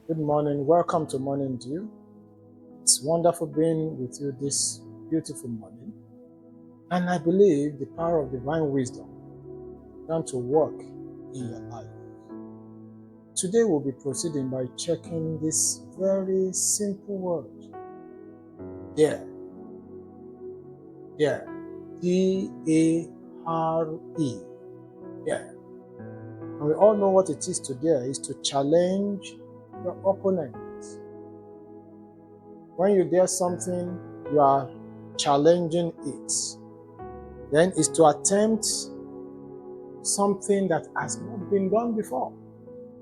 Good morning. Welcome to Morning Dew. It's wonderful being with you this beautiful morning. And I believe the power of divine wisdom going to work in your life. Today we'll be proceeding by checking this very simple word. Dare. Dare. D-A-R-E. Dare. And we all know what it is to dare, is to challenge your opponent. When you dare something, you are challenging it. Then is to attempt something that has not been done before.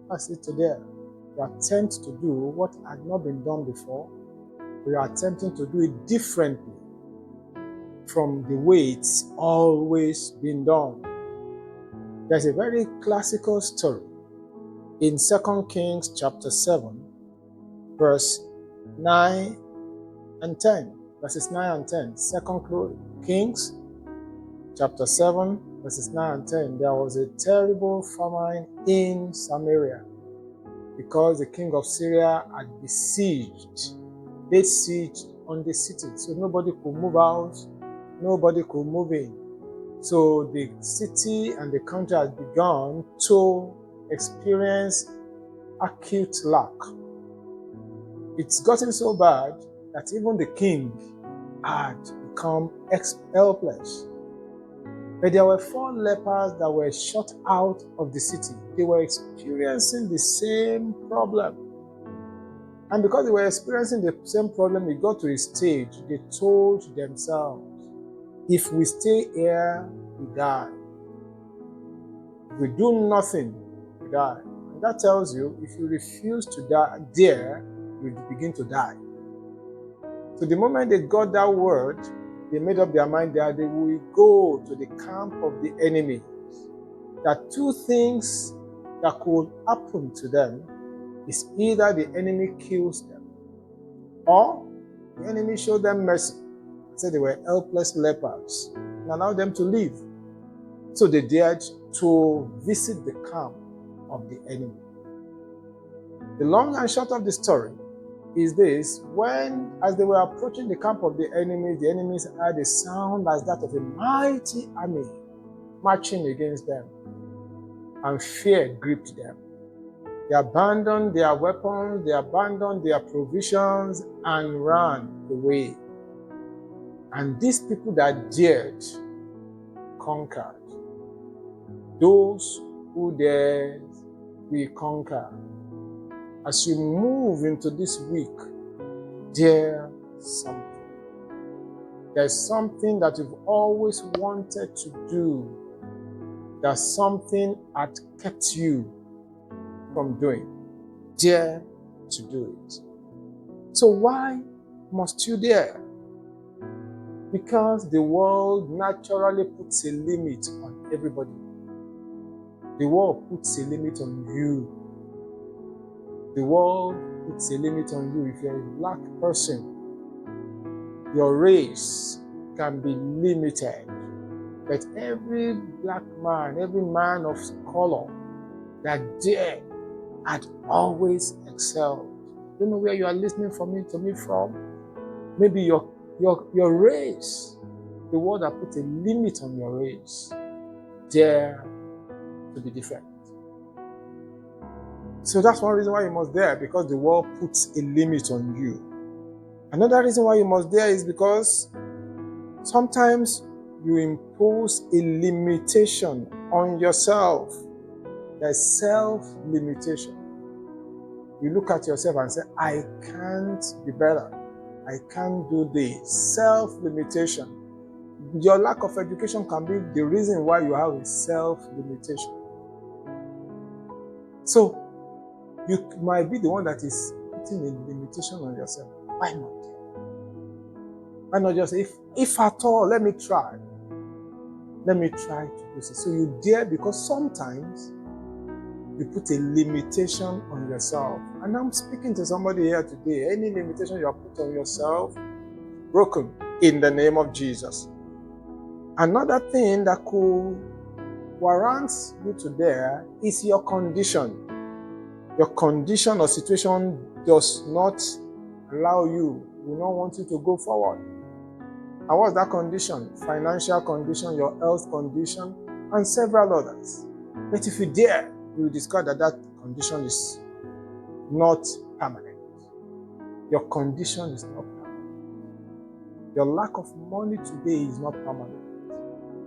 That's it today. You attempt to do what had not been done before. You are attempting to do it differently from the way it's always been done. There's a very classical story in 2 Kings chapter 7, verse 9 and 10. Verses 9 and 10. 2 Kings chapter 7, verses 9 and 10. There was a terrible famine in Samaria because the king of Syria had laid siege on the city. So nobody could move out, nobody could move in. So the city and the country had begun to experience acute lack. It's gotten so bad that even the king had become helpless. But there were 4 lepers that were shut out of the city. They were experiencing the same problem. And because they were experiencing the same problem, it got to a stage, they told themselves, if we stay here, we die. If we do nothing, we die. And that tells you, if you refuse to dare, you begin to die. So the moment they got that word, they made up their mind that they will go to the camp of the enemy. There are 2 things that could happen to them. Is either the enemy kills them, or the enemy showed them mercy. Said they were helpless lepers and allowed them to live. So they dared to visit the camp of the enemy. The long and short of the story is this: as they were approaching the camp of the enemies had a sound as that of a mighty army marching against them, and fear gripped them. They abandoned their weapons, they abandoned their provisions, and ran away. And these people that dared conquered. Those who dared will conquer. As you move into this week, dare something. There's something that you've always wanted to do. There's something that kept you from doing. Dare to do it. So why must you dare? Because the world naturally puts a limit on everybody. The world puts a limit on you. The world puts a limit on you. If you're a black person, your race can be limited. But every black man, every man of color that dared had always excelled. I don't know where you are listening to me from. Maybe your race, the world that put a limit on your race, dare to be different. So that's one reason why you must dare, because the world puts a limit on you. Another reason why you must dare is because sometimes you impose a limitation on yourself. There's self-limitation. You look at yourself and say, I can't be better. I can't do this. Self-limitation. Your lack of education can be the reason why you have a self-limitation. So, you might be the one that is putting a limitation on yourself. Why not? Why not just say, if at all, let me try. Let me try to do this. So you dare, because sometimes you put a limitation on yourself. And I'm speaking to somebody here today. Any limitation you have put on yourself, broken in the name of Jesus. Another thing that could warrant you to dare is your condition. Your condition or situation does not allow you, will not want you to go forward. And what's that condition? Financial condition, your health condition, and several others. But if you dare, you will discover that that condition is not permanent. Your condition is not permanent. Your lack of money today is not permanent.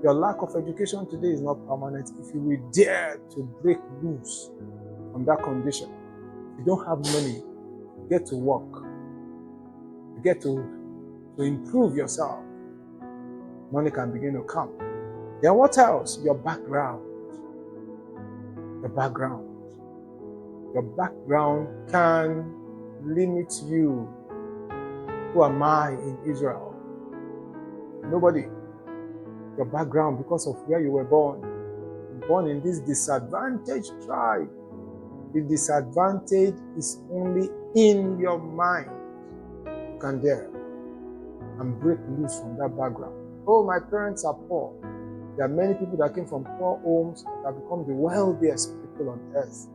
Your lack of education today is not permanent. If you will dare to break loose from that condition, if you don't have money, you get to work. You get to improve yourself. Money can begin to come. Then what else? Your background. Your background. Your background can limit you. Who am I in Israel? Nobody. Your background, because of where you were born. You were born in this disadvantaged tribe. The disadvantage is only in your mind. You can dare and break loose from that background. Oh, my parents are poor. There are many people that came from poor homes that have become the wealthiest people on earth.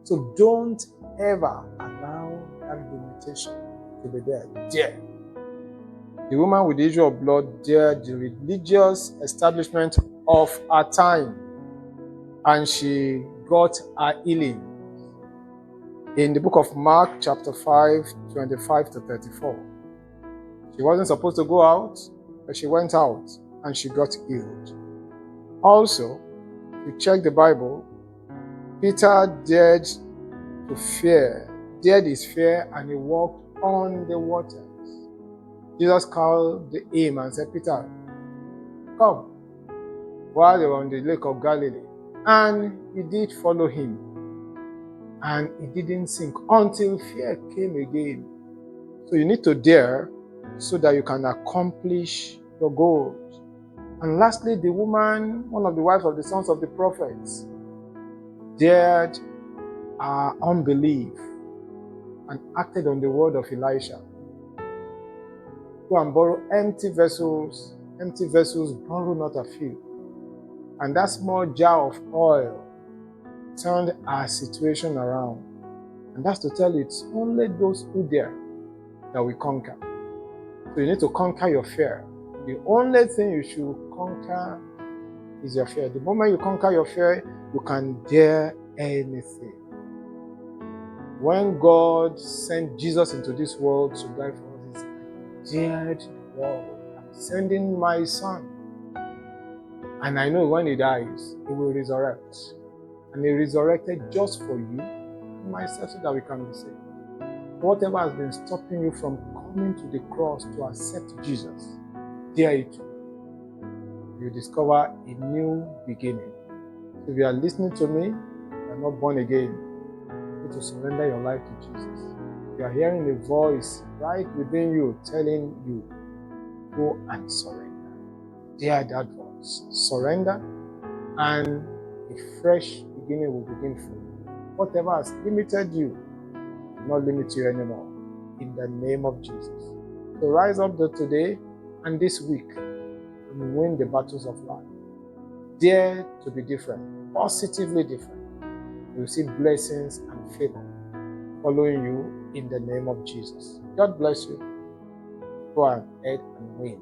So don't ever allow that limitation to be there. Dare. The woman with the issue of blood dared the religious establishment of her time, and she got her healing. In the book of Mark, chapter 5, 25 to 34. She wasn't supposed to go out, but she went out and she got healed. Also, if you check the Bible, Peter dared his fear, and he walked on the waters. Jesus called him and said, Peter, come, while they were on the lake of Galilee. And he did follow him. And he didn't sink until fear came again. So you need to dare so that you can accomplish your goals. And lastly, the woman, one of the wives of the sons of the prophets, dared her unbelief and acted on the word of Elisha. Go and borrow empty vessels, borrow not a few. And that small jar of oil turned our situation around. And that's to tell you, it's only those who dare that we conquer. So you need to conquer your fear. The only thing you should conquer is your fear. The moment you conquer your fear, you can dare anything. When God sent Jesus into this world to die for us, He dared the world. I'm sending my son. And I know when he dies, he will resurrect. And he resurrected just for you and myself so that we can be saved. Whatever has been stopping you from coming to the cross to accept Jesus, dare it. You discover a new beginning. If you are listening to me, you are not born again, you need to surrender your life to Jesus. You are hearing a voice right within you telling you, go and surrender. Dare that voice. Surrender, and a fresh beginning will begin for you. Whatever has limited you will not limit you anymore. In the name of Jesus. So rise up today and this week and win the battles of life. Dare to be different, positively different. You will see blessings and favor following you in the name of Jesus. God bless you. Go ahead and win.